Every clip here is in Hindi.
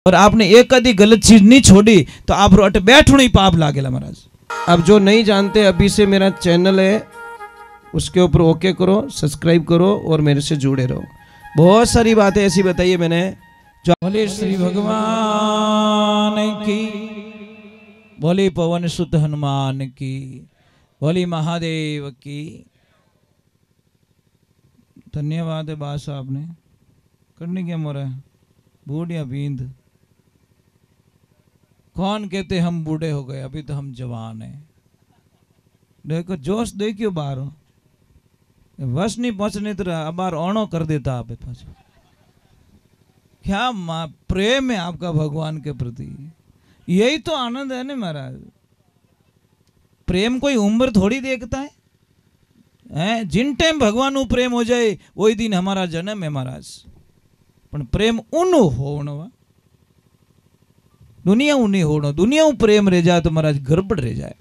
और आपने एक आधी गलत चीज नहीं छोड़ी तो आप रो अटे बैठो नहीं पाप लागेला महाराज। अब जो नहीं जानते अभी से मेरा चैनल है उसके ऊपर ओके करो, सब्सक्राइब करो और मेरे से जुड़े रहो। बहुत सारी बातें ऐसी बताइए मैंने जो। बोले श्री भगवान की, बोले पवन सुत हनुमान की, बोले महादेव की। धन्यवाद है बात साहब ने करने क्या मोरा बूढ़ या बींद। कौन कहते हम बूढ़े हो गए, अभी तो हम जवान हैं। देखो जोश देखियो बाहर वश नहीं पहुंचने तो बार ओणो कर देता आप पास। क्या प्रेम है आपका भगवान के प्रति, यही तो आनंद है ना महाराज। प्रेम कोई उम्र थोड़ी देखता है, जिन टाइम भगवान उ प्रेम हो जाए वही दिन हमारा जन्म है महाराज। पण प्रेम उनो होनो, दुनिया नहीं होनो। दुनिया प्रेम रह जाए तो महाराज गड़बड़ रह जाए।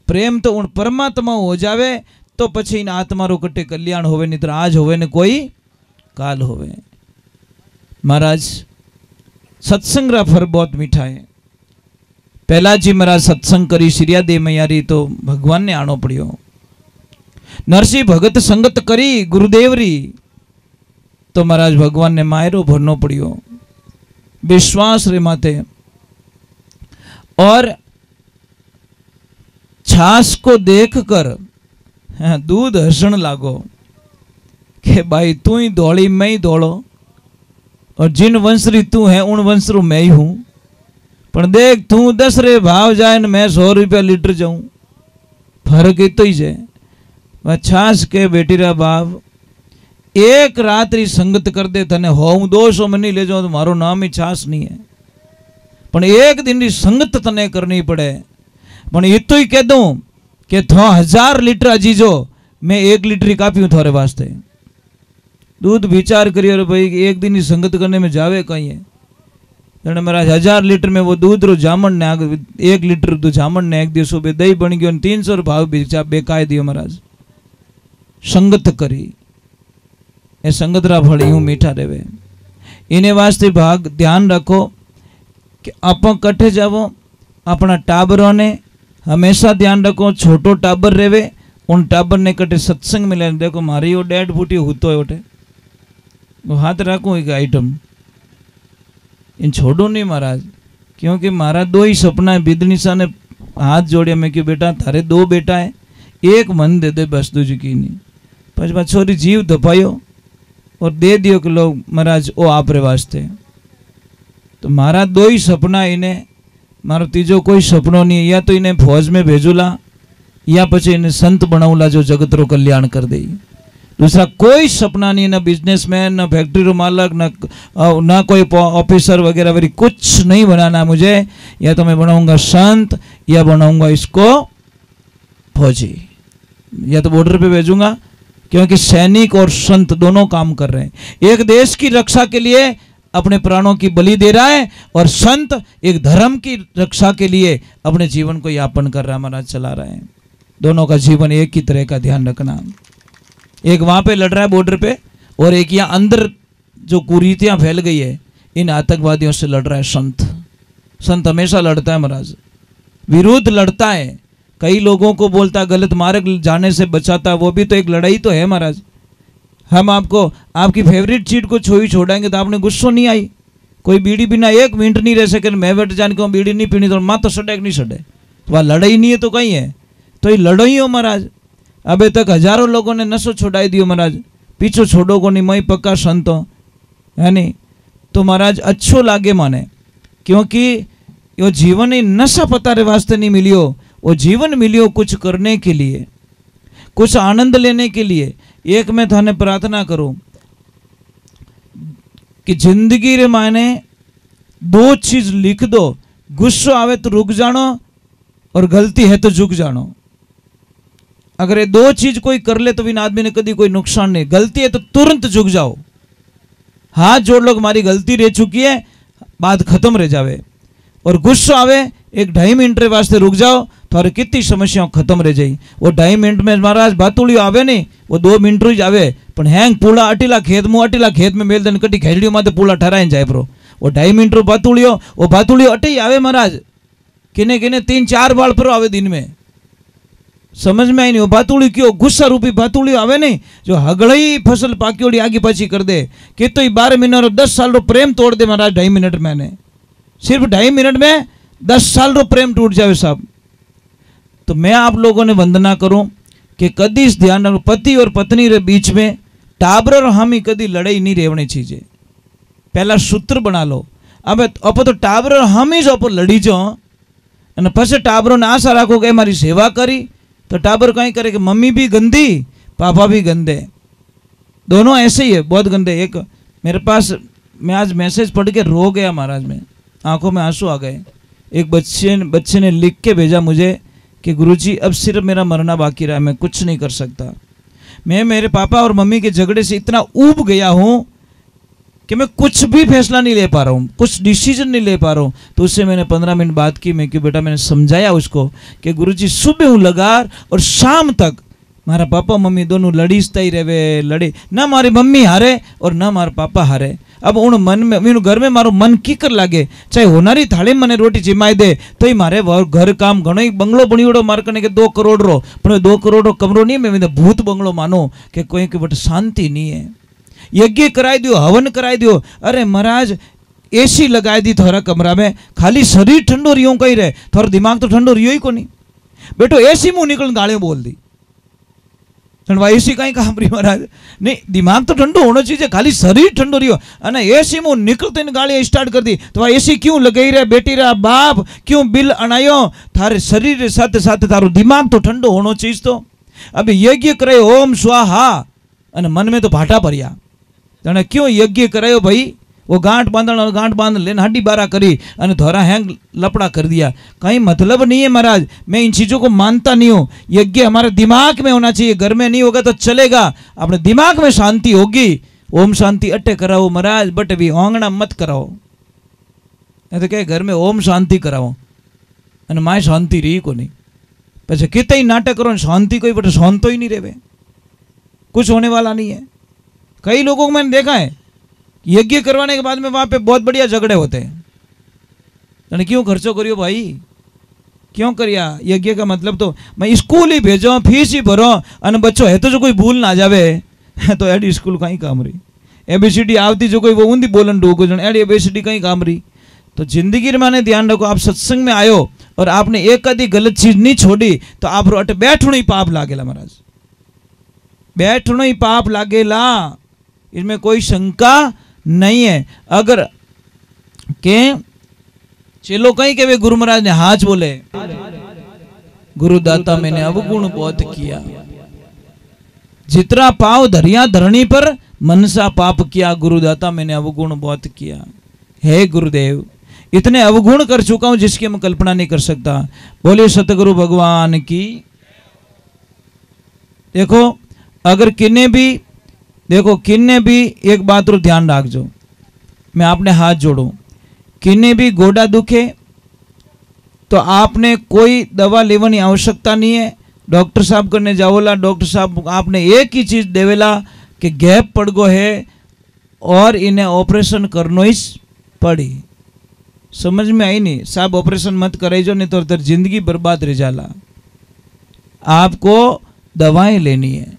प्रेम तो उन परमात्मा हो जावे तो पछी इन आत्मा रो कटे कल्याण होवे, नहीं तो आज होवे ने कोई काल होवे। महाराज सत्संग रा फर बहुत मीठा है। पहला जी महाराज सत्संग करी श्रिया दे मैयारी तो भगवान ने आनो पड़ियो। नरसिंह भगत संगत करी गुरुदेव री तो महाराज भगवान ने मायरो भरनो पड़ियो विश्वास रे माते। और छाछ को देखकर दूध हसण लागो कि भाई तू ही दौड़ी मैं ही दौड़ो, और जिन वंशरी तू है उन वंशरू मैं ही हूं। पर देख तू 10 रे भाव जाए न मैं 100 रुपया लीटर जाऊं, फर्क इतो ही है। वह छाछ के बेटी रा बाप एक रात्रि संगत कर दे तने हो 200 में नहीं ले जाओ तो मारो नाम ही छाछ नहीं है। पण एक दिन की संगत तने करनी पड़े। पण इतो ही कह दूं कि थो 1000 लीटर अजीजो मैं 1 लीटर ही कापी हूं थोड़े वास्ते। दूध विचार करिए भाई एक दिन ही संगत करने में जावे कहीं है। जने महाराज 1000 लीटर में वो दूध रो जामन ने 1 लीटर दूध जामन ने एक दिवस बे दही बन गयो 300 भाव बेकाय दियो महाराज। संगत करी ए संगत रा फल यूं मीठा रेवे। इने वास्ते भाग ध्यान रखो कि आप कट्ठे जावो अपना टाबरों ने हमेशा ध्यान रखो। छोटो टाबर रेवे उन टाबर ने कटे सत्संग मिले। देखो मारी वो 1.5 फुटी होतो है उठे वो हाथ रखो एक आइटम इन छोड़ो नहीं महाराज। क्योंकि मारा 2 ही सपना है। बिदनीसा ने हाथ जोड़े मैं क्यों बेटा थारे 2 बेटा है, एक मन दे दे बस दूजी की नहीं। पछवा छोरी जीव दपायो और दे दियो कि लोग महाराज ओ आप रे वास्ते। तो मारा 2 ही सपना इन्हें, मारो तीजो कोई सपनों नहीं है। या तो इन्हें फौज में भेजूला या पछे इन्हें संत बनाऊला जो जगत रो कल्याण कर दे। दूसरा कोई सपना नहीं, ना बिजनेसमैन, ना फैक्ट्री रो मालक, ना कोई ऑफिसर वगैरह वगैरह कुछ नहीं बनाना मुझे। या तो मैं बनाऊंगा संत या बनाऊंगा इसको फौजी, या तो बॉर्डर पे भेजूंगा। क्योंकि सैनिक और संत दोनों काम कर रहे हैं। एक देश की रक्षा के लिए अपने प्राणों की बलि दे रहा है और संत एक धर्म की रक्षा के लिए अपने जीवन को यापन कर रहा है महाराज, चला रहे हैं। दोनों का जीवन एक ही तरह का ध्यान रखना। एक वहां पे लड़ रहा है बॉर्डर पे और एक यहाँ अंदर जो कुरीतियां फैल गई है इन आतंकवादियों से लड़ रहा है संत। संत हमेशा लड़ता है महाराज, विरुद्ध लड़ता है। कई लोगों को बोलता है गलत मार्ग जाने से बचाता है, वो भी तो एक लड़ाई तो है महाराज। हम आपको आपकी फेवरेट चीज को छोड़ाएंगे तो आपने गुस्सो नहीं आई। कोई बीड़ी बिना 1 मिनट नहीं रह सके, मैं बैठ जाने को बीड़ी नहीं पीनी तो माँ तो सड़े कि नहीं सड़े, तो वह लड़ाई नहीं है तो कहीं है। तो ये लड़ो ही हो महाराज। अबे तक हजारों लोगों ने नशो छोड़ाई दियो महाराज, पीछो छोड़ो को नहीं, मई पक्का संतो है नहीं। तो महाराज अच्छो लागे माने, क्योंकि यो जीवन ही नशा पतारे वास्ते नहीं मिलियो, वो जीवन मिलियो कुछ करने के लिए, कुछ आनंद लेने के लिए। एक मैं थाने प्रार्थना करूं कि जिंदगी रे मायने 2 चीज लिख दो, गुस्सो आवे तो रुक जानो और गलती है तो झुक जानो। अगर ये 2 चीज कोई कर ले तो बिन आदमी ने कभी कोई नुकसान नहीं। गलती है तो तुरंत झुक जाओ, हाथ जोड़ लो हमारी गलती रह चुकी है, बात खत्म रह जावे। और गुस्सा आवे 1-2.5 मिनट रे वास्ते रुक जाओ, थारे कितनी समस्याओं खत्म रह जाई। वो 2.5 मिनट में महाराज बातुड़ियो आवे नहीं, वो 2 मिनट ही आवे। पण हैंग पूला अटीला खेत में मेल देन कटी खेजड़ियों माते पूला ठहराई जाए प्रो वो 2.5 मिनट रो भातुड़ियो अटे ही आवे महाराज। किने किने 3-4 बाल पर आवे दिन में, समझ में आई नहीं। वो भातुड़ी क्यों गुस्सा रूपी भातुड़ी आवे नहीं जो हगड़ई फसल पाकियोड़ी आगे पाछी कर दे कि तो 12 महीना रो 10 साल रो प्रेम तोड़ दे महाराज 2.5 मिनट में। सिर्फ 2.5 मिनट में 10 साल रो प्रेम टूट जावे साहब। तो मैं आप लोगों ने वंदना करूं कि कदी इस ध्यान रखो, पति और पत्नी रे बीच में टाबर और हामी कदी लड़ाई नहीं रेवनी चाहिए। पहला सूत्र बना लो। अब तो टाबर और हामी जो पर लड़ी जो અને પછી टाबरों ने आशा राखो कि हमारी सेवा करी तो टाबर कहीं करे कि मम्मी भी गंदी पापा भी गंदे, दोनों ऐसे ही है, बहुत गंदे। एक मेरे पास मैं आज मैसेज पढ़ के रो गया महाराज, में आंखों में आंसू आ गए। एक बच्चे ने लिख के भेजा मुझे कि गुरुजी अब सिर्फ मेरा मरना बाकी रहा, मैं कुछ नहीं कर सकता। मैं मेरे पापा और मम्मी के झगड़े से इतना ऊब गया हूँ कि मैं कुछ भी फैसला नहीं ले पा रहा हूँ, कुछ डिसीजन नहीं ले पा रहा हूँ। तो उससे मैंने 15 मिनट बात की। मैं क्यों बेटा, मैंने समझाया उसको कि गुरुजी सुबह हूँ लगार और शाम तक मारा पापा मम्मी दोनों लड़ीजता ही रहे, लड़े ना मारी मम्मी हारे और ना मारा पापा हारे। अब उन मन में मीनू घर में मारो मन कीकर लागे, चाहे होनारी थाली मने रोटी जिमाई दे तो ही मारे घर काम घणो ही बंगलो बणियोड़ो मार कने के 2 करोड़ रो, पर 2 करोड़ रो कमरो नहीं, मैं भूत बंगलो मानो कि कोई के बट शांति नहीं है। यज्ञ कराई दियो, हवन कराई दियो, अरे महाराज एसी लगाई दी थोड़ा कमरा में, खाली शरीर ठंडो रियो कहीं रहे, थोड़ा दिमाग तो ठंडो रियो ही को नहीं। बेटो एसी मुंह निकल गालियां बोल दी, एसी कहीं काम रही महाराज, नहीं दिमाग तो ठंडो होना चाहिए, खाली शरीर ठंडो रियो अने एसी मुंह निकलते गालियां स्टार्ट कर दी। तो एसी क्यों लगाई रहे बेटी रा बाप, क्यों बिल अनायो, थारे शरीर के साथ साथ थारो दिमाग तो ठंडो होना चाहिए। तो अब यज्ञ करे ओम स्वाहा अने मन में तो भाटा भरिया, तने क्यों यज्ञ करायो भाई, वो गांठ बांध लेने हड्डी बारा करी अने धोरा हैंग लपड़ा कर दिया, कहीं मतलब नहीं है महाराज। मैं इन चीज़ों को मानता नहीं हूँ। यज्ञ हमारे दिमाग में होना चाहिए, घर में नहीं होगा तो चलेगा, अपने दिमाग में शांति होगी। ओम शांति अट्टे कराओ महाराज, बट भी आंगना मत कराओ। तो क्या घर में ओम शांति कराओ अने माए शांति रही को नहीं, पीछे कितने नाटक करो शांति कोई बट शांत ही नहीं रहे, कुछ होने वाला नहीं है। कई लोगों को मैंने देखा है यज्ञ करवाने के बाद में वहां पे बहुत बढ़िया झगड़े होते हैं। क्यों खर्चो करियो भाई, क्यों करिया यज्ञ का मतलब तो मैं स्कूल ही भेजो, फीस ही भरो अने बच्चों है तो जो कोई भूल ना जावे तो एडी स्कूल कहीं काम रही, ABCD आवती जो कोई वो ऊंधी बोलन डूगो जन एडी ABCD कहीं काम रही। तो जिंदगी में माने ध्यान रखो, आप सत्संग में आयो और आपने एक आधी गलत चीज नहीं छोड़ी तो आप अट बैठणो ही पाप लागेला महाराज, बैठणो ही पाप लागेला, इसमें कोई शंका नहीं है। अगर के चलो कहीं के वे गुरु महाराज ने हाथ बोले, गुरुदाता मैंने अवगुण बहुत किया, जितना पाव धरिया धरणी पर मनसा पाप किया, गुरुदाता मैंने अवगुण बहुत किया। हे गुरुदेव, इतने अवगुण कर चुका हूं जिसकी मैं कल्पना नहीं कर सकता। बोले सतगुरु भगवान की। देखो अगर किन्ने भी एक बात रो ध्यान रखो, मैं आपने हाथ जोड़ू, किन्ने भी गोडा दुखे तो आपने कोई दवा लेवानी आवश्यकता नहीं है। डॉक्टर साहब करने जाओला, डॉक्टर साहब आपने एक ही चीज देवेला कि गैप पड़ गो है और इन्हें ऑपरेशन करनो ही पड़ी। समझ में आई नहीं साहब, ऑपरेशन मत कराइजो नहीं तो उधर जिंदगी बर्बाद रह जाला। आपको दवाएं लेनी है,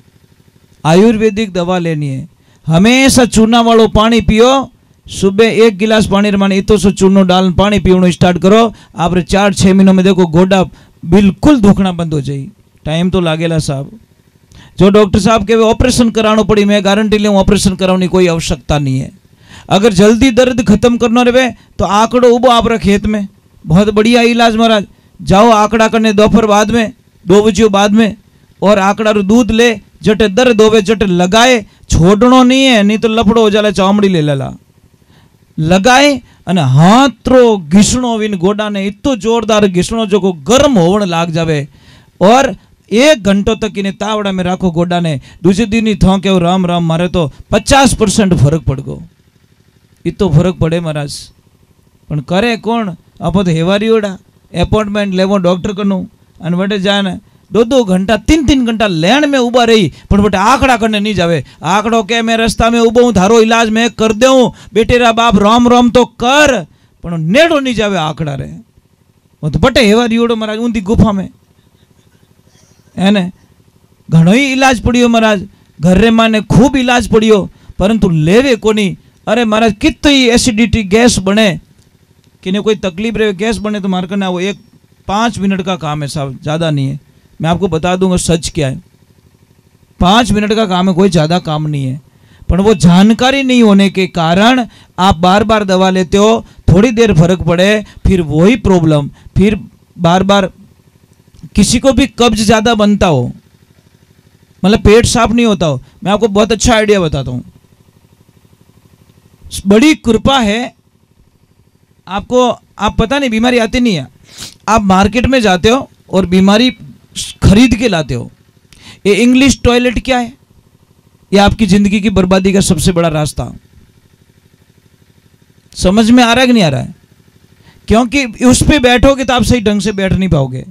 आयुर्वेदिक दवा लेनी है। हमेशा चूना वालों पानी पियो, सुबह 1 गिलास पानी रमाने इतो सो चूनो डाल पानी पीवनो स्टार्ट करो, आप 4-6 महीनों में देखो गोडा बिल्कुल दुखना बंद हो जाए। टाइम तो लागेला साहब। जो डॉक्टर साहब के ऑपरेशन कराना पड़ी, मैं गारंटी ले ऑपरेशन कराने कोई आवश्यकता नहीं है। अगर जल्दी दर्द खत्म करना रहे तो आंकड़ो उबो आप खेत में, बहुत बढ़िया इलाज महाराज। जाओ आंकड़ा करने दोपहर बाद में, 2 बजे बाद में, और आंकड़ा रो दूध ले, जटे दर्द होवे जटे लगाए, छोड़नो नहीं है, नहीं तो लफड़ो हो जाला, चामड़ी ले लेला लगाए अने हाथरो घीसणो विन गोडा ने इतो जोरदार घीसणो जो को गर्म होवन लाग जावे और 1 घंटो तक इन्हें तावड़ा में राखो गोडा ने, दूसरे दिन ही थो के राम राम मारे तो 50% फर्क पड़ गो। इतो फर्क पड़े महाराज, पण करे कौन? आप तो हेवारीओड़ा अपॉइंटमेंट लेवो डॉक्टर कनु अने वटे जाए ने 2-2 घंटा 3-3 घंटा लाइन में उभा रही पण बेटा आंकड़ा करने नहीं जावे। आंकड़ो के मैं रस्ता में उभो हूं, थारो इलाज मैं कर देऊं, बेटेरा बाप राम राम तो कर, पण नेड़ो नहीं जावे आंकड़ा रे। वो तो बटे हेवा रियोड़ो महाराज ऊंधी गुफा में है ने घणो ही इलाज पड़ियो महाराज, घर रे माने खूब इलाज पड़ियो परंतु लेवे कोनी। अरे महाराज कितनी एसिडिटी गैस बने कि कोई तकलीफ रहे गैस बने तो मार करना वो 5 मिनट का काम है साहब, ज़्यादा नहीं है। मैं आपको बता दूंगा सच क्या है, 5 मिनट का काम है, कोई ज़्यादा काम नहीं है। पर वो जानकारी नहीं होने के कारण आप बार बार दवा लेते हो, थोड़ी देर फर्क पड़े फिर वही प्रॉब्लम, फिर बार बार किसी को भी कब्ज ज़्यादा बनता हो, मतलब पेट साफ नहीं होता हो। मैं आपको बहुत अच्छा आइडिया बताता हूँ, बड़ी कृपा है आपको, आप पता नहीं बीमारी आती नहीं है, आप मार्केट में जाते हो और बीमारी खरीद के लाते हो। ये इंग्लिश टॉयलेट क्या है? ये आपकी जिंदगी की बर्बादी का सबसे बड़ा रास्ता। समझ में आ रहा है कि नहीं आ रहा है? क्योंकि उस पे बैठोगे तो आप सही ढंग से बैठ नहीं पाओगे,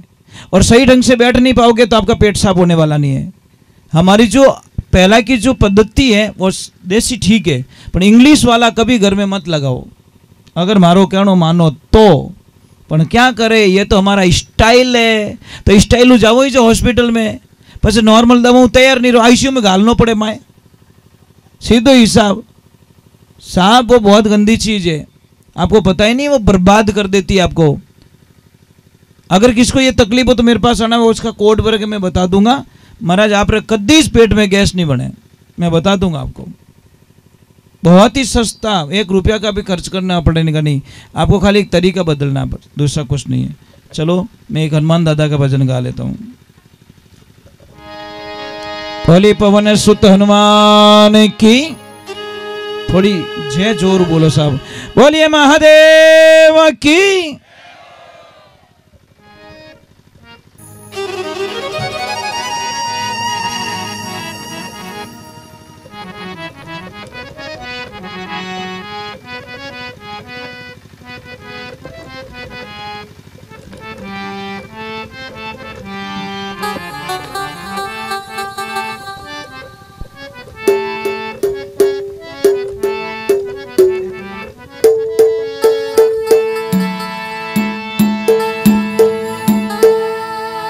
और सही ढंग से बैठ नहीं पाओगे तो आपका पेट साफ होने वाला नहीं है। हमारी जो पहला की जो पद्धति है वो देसी ठीक है, पर इंग्लिश वाला कभी घर में मत लगाओ, अगर मारो कहनो मानो तो। पण क्या करे, ये तो हमारा स्टाइल है, तो स्टाइल जाओ ही जो हॉस्पिटल में, પછી नॉर्मल दवाओं तैयार नहीं रहो, आईसीयू में घालना पड़े माए, सीधो हिसाब। साहब वो बहुत गंदी चीज़ है, आपको पता ही नहीं, वो बर्बाद कर देती है आपको। अगर किसको ये तकलीफ हो तो मेरे पास आना, वो उसका कोड भर के मैं बता दूंगा। महाराज आप कद्दी पेट में गैस नहीं बने, मैं बता दूंगा आपको। बहुत ही सस्ता, 1 रुपया का भी खर्च करना पड़ेगा नहीं आपको, खाली एक तरीका बदलना, दूसरा कुछ नहीं है। चलो मैं एक हनुमान दादा का भजन गा लेता हूँ। भोले पवन सुत हनुमान की, थोड़ी जय जोर बोलो साहब, बोलिए महादेव की।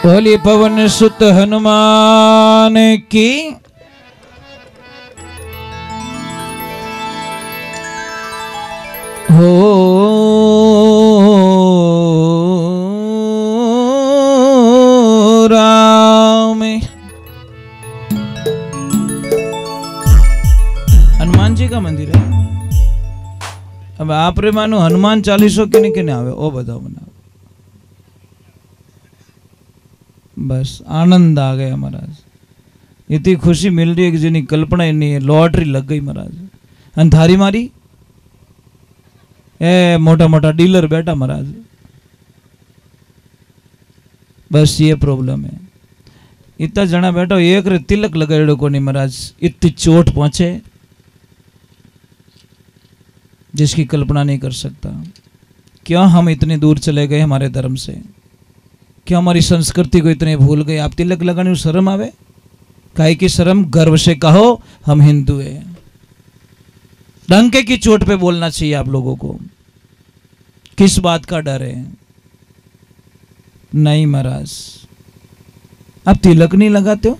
भोले पवन सुत हनुमान की, हो राम। हनुमान जी का मंदिर है। अब आप रे मानो हनुमान 40 किने किने आवे ओ बताओ बना, बस आनंद आ गया महाराज। इतनी खुशी मिल रही है कि जिनी कल्पना ही नहीं है, लॉटरी लग गई महाराज। अंधारी मारी ए मोटा मोटा डीलर बैठा महाराज, बस ये प्रॉब्लम है। इतना जना बैठा, एक रे तिलक लगाएड़ो को नहीं महाराज, इतनी चोट पहुंचे जिसकी कल्पना नहीं कर सकता। क्यों हम इतने दूर चले गए हमारे धर्म से, क्यों हमारी संस्कृति को इतने भूल गए। आप तिलक लगाने में शर्म आवे, काहे की शर्म, गर्व से कहो हम हिंदू हैं। डंके की चोट पे बोलना चाहिए आप लोगों को। किस बात का डर है? नहीं महाराज, आप तिलक नहीं लगाते हो,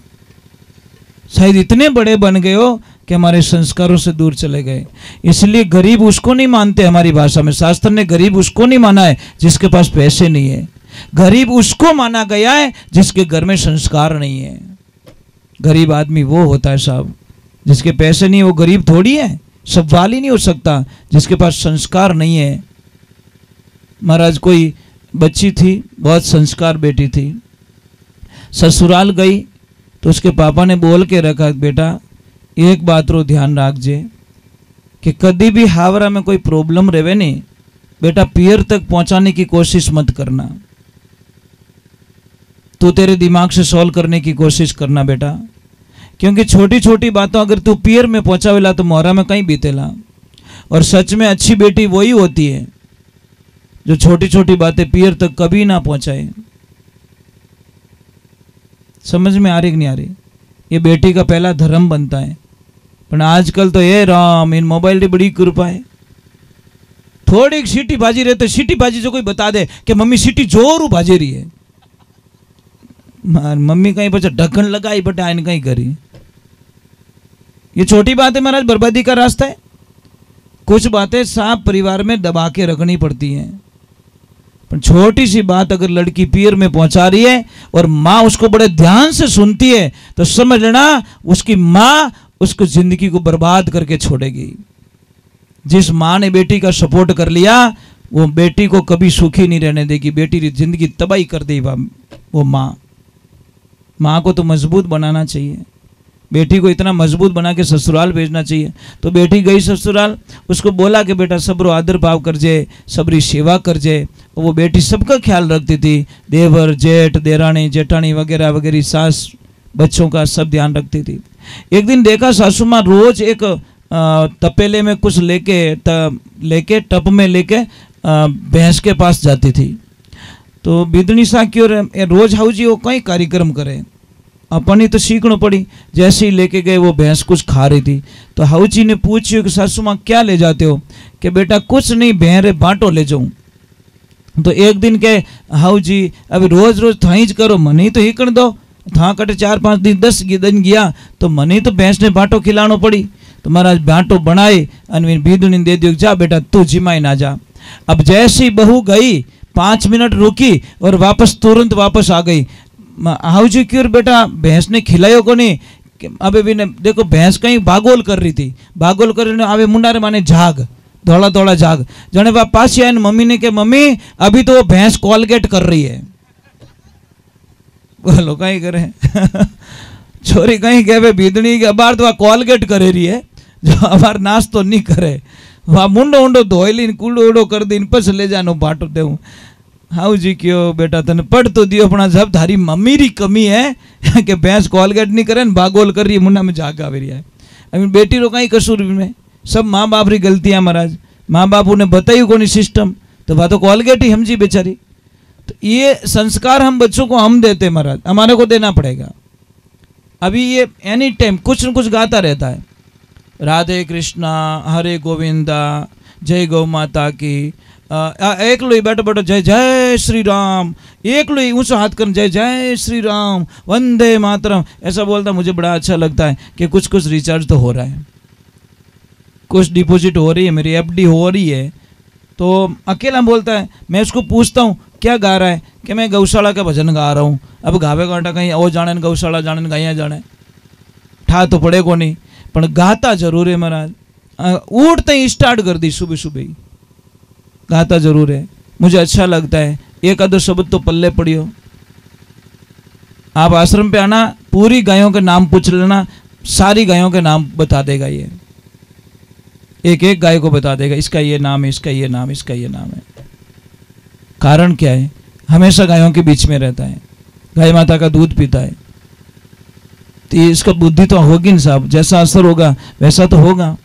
शायद इतने बड़े बन गए हो कि हमारे संस्कारों से दूर चले गए। इसलिए गरीब उसको नहीं मानते, हमारी भाषा में शास्त्र ने गरीब उसको नहीं माना है जिसके पास पैसे नहीं है। गरीब उसको माना गया है जिसके घर में संस्कार नहीं है। गरीब आदमी वो होता है साहब जिसके पैसे नहीं है, वो गरीब थोड़ी है, सवाल ही नहीं हो सकता जिसके पास संस्कार नहीं है। महाराज कोई बच्ची थी, बहुत संस्कार बेटी थी, ससुराल गई तो उसके पापा ने बोल के रखा, बेटा एक बात रो ध्यान रखजे कि कभी भी हावरा में कोई प्रॉब्लम रहे नहीं, बेटा पियर तक पहुंचाने की कोशिश मत करना, तू तेरे दिमाग से सॉल्व करने की कोशिश करना बेटा, क्योंकि छोटी छोटी बातों अगर तू पियर में पहुंचावेला तो मोहरा में कहीं बीतेला। और सच में अच्छी बेटी वही होती है जो छोटी छोटी बातें पियर तक कभी ना पहुंचाए। समझ में आ रही कि नहीं आ रही? ये बेटी का पहला धर्म बनता है। पर आजकल तो ये राम इन मोबाइल की बड़ी कृपा है। थोड़ी सीटी बाजी रहे तो सीटी बाजी जो कोई बता दे कि मम्मी सीटी जोरू बाजे रही है, मम्मी कहीं बच्चा ढक्कन लगाई बट आइन कहीं करी। ये छोटी बात है महाराज, बर्बादी का रास्ता है। कुछ बातें साफ परिवार में दबा के रखनी पड़ती हैं, पर छोटी सी बात अगर लड़की पीर में पहुंचा रही है और माँ उसको बड़े ध्यान से सुनती है तो समझ लेना उसकी माँ उसको जिंदगी को बर्बाद करके छोड़ेगी। जिस माँ ने बेटी का सपोर्ट कर लिया वो बेटी को कभी सुखी नहीं रहने देगी, बेटी की जिंदगी तबाही कर देगी वो माँ। माँ को तो मजबूत बनाना चाहिए, बेटी को इतना मजबूत बना के ससुराल भेजना चाहिए। तो बेटी गई ससुराल, उसको बोला कि बेटा सबरो आदर भाव कर जे, सबरी सेवा कर जे। वो बेटी सबका ख्याल रखती थी, देवर जेठ देरानी जेठानी वगैरह वगैरह, सास बच्चों का सब ध्यान रखती थी। एक दिन देखा सासू माँ रोज एक तपेले में कुछ लेके टप में लेके भैंस के पास जाती थी। तो बिदनी सा की और रोज हाउजी वो कई कार्यक्रम करे, अपन ही तो सीखना पड़ी। जैसे ही लेके गए वो भैंस कुछ खा रही थी, तो हाउजी ने पूछी कि सासू माँ क्या ले जाते हो? कि बेटा कुछ नहीं, बहरे बांटो ले जाऊं। तो एक दिन के हाउजी अभी रोज रोज थाईज करो, मनी तो ही कर दो। था कटे 4-5 दिन 10 दिन गया तो मनी तो भैंस ने बांटो खिलानो पड़ी। तो महाराज बांटो बनाए और बीदनी दे दियो, जा बेटा तू जिमाई ना जा। अब जैसी बहू गई 5 मिनट रुकी और वापस तुरंत वापस आ गई। हाउजी क्यों बेटा भैंस ने खिलायो को नहीं? अबे भी ने देखो भैंस कहीं बागोल कर रही थी, बागोल कर रही आवे मुंडारे माने झाग धोला धोला झाग जने वह पास आए मम्मी ने के मम्मी अभी तो वो भैंस कॉलगेट कर रही है। बोलो कहीं करे छोरी कहीं कहे बीदनी के अबार तो वह कॉलगेट करे रही है, जो अबार नाश तो नहीं करे। वह मुंडो उंडो धोईली कूड़ो उड़ो कर दी पस ले जानो बाटो देव। हाउ जी क्यों बेटा तने पढ़ तो दियो अपना, जब थारी मम्मी री कमी है कि भैंस कॉलगेट नहीं करे बागोल कर रही है, मुंडा में झाग आ रही है। अभी बेटी रो कहीं कसूर में, सब माँ बाप री गलतियां महाराज। माँ बाप उन्हें बताई को नहीं सिस्टम, तो वह तो कॉलगेट ही समझी बेचारी। तो ये संस्कार हम बच्चों को हम देते महाराज, हमारे को देना पड़ेगा। अभी ये एनी टाइम कुछ न कुछ गाता रहता है, राधे कृष्णा हरे गोविंदा जय गौ माता की, एक लो बैठो बैठो जय जय श्री राम, एक लो ऊंचा हाथ कर जय जय श्री राम वंदे मातरम, ऐसा बोलता मुझे बड़ा अच्छा लगता है कि कुछ कुछ रिचार्ज तो हो रहा है, कुछ डिपॉजिट हो रही है, मेरी एफडी हो रही है। तो अकेला बोलता है, मैं उसको पूछता हूँ क्या गा रहा है कि मैं गौशाला का भजन गा रहा हूँ। अब गावे गाटा कहीं ओ जाने गौशाला जाने गाइया जाने ठा तो पड़े को नहीं, पर गाता जरूर है महाराज। उठते ही स्टार्ट कर दी सुबह सुबह ही गाता जरूर है, मुझे अच्छा लगता है। एक आधो शब्द तो पल्ले पड़ियो। आप आश्रम पे आना, पूरी गायों के नाम पूछ लेना, सारी गायों के नाम बता देगा ये, एक एक गाय को बता देगा इसका ये नाम है, इसका ये नाम, इसका ये नाम है। कारण क्या है? हमेशा गायों के बीच में रहता है, गाय माता का दूध पीता है, तो इसका बुद्धि तो होगी ना साहब, जैसा असर होगा वैसा तो होगा।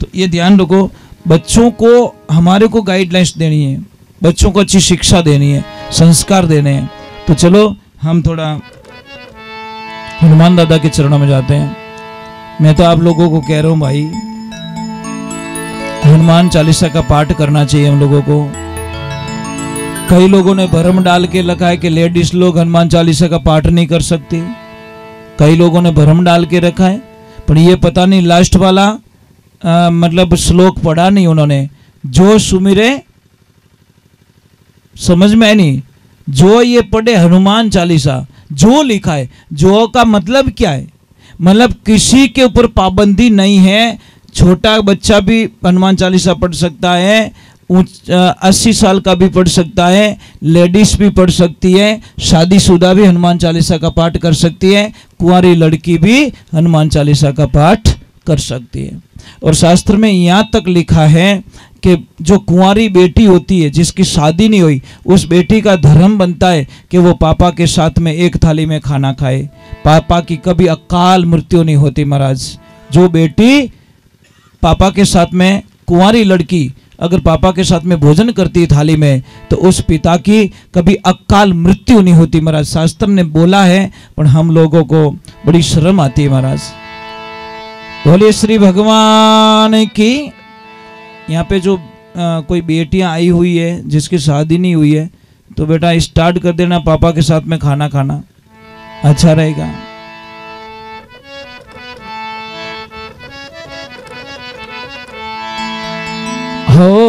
तो ये ध्यान रखो, बच्चों को हमारे को गाइडलाइंस देनी है, बच्चों को अच्छी शिक्षा देनी है, संस्कार देने हैं। तो चलो हम थोड़ा हनुमान दादा के चरणों में जाते हैं। मैं तो आप लोगों को कह रहा हूँ भाई, हनुमान चालीसा का पाठ करना चाहिए हम लोगों को। कई लोगों ने भरम डाल के रखा है कि लेडीज लोग हनुमान चालीसा का पाठ नहीं कर सकती, कई लोगों ने भरम डाल के रखा है, पर ये पता नहीं लास्ट वाला मतलब श्लोक पढ़ा नहीं उन्होंने। जो सुमिरे समझ में नहीं, जो ये पढ़े हनुमान चालीसा, जो लिखा है, जो का मतलब क्या है? मतलब किसी के ऊपर पाबंदी नहीं है, छोटा बच्चा भी हनुमान चालीसा पढ़ सकता है, 80 साल का भी पढ़ सकता है, लेडीज भी पढ़ सकती है, शादीशुदा भी हनुमान चालीसा का पाठ कर सकती है, कुंवारी लड़की भी हनुमान चालीसा का पाठ कर सकती है। और शास्त्र में यहाँ तक लिखा है कि जो कुंवारी बेटी होती है जिसकी शादी नहीं हुई, उस बेटी का धर्म बनता है कि वो पापा के साथ में एक थाली में खाना खाए, पापा की कभी अकाल मृत्यु नहीं होती महाराज। जो बेटी पापा के साथ में, कुंवारी लड़की अगर पापा के साथ में भोजन करती है थाली में, तो उस पिता की कभी अकाल मृत्यु नहीं होती महाराज। शास्त्र ने बोला है, पर हम लोगों को बड़ी शर्म आती है महाराज। बोले श्री भगवान की। यहाँ पे जो कोई बेटियां आई हुई है जिसकी शादी नहीं हुई है, तो बेटा स्टार्ट कर देना पापा के साथ में खाना खाना, अच्छा रहेगा। हो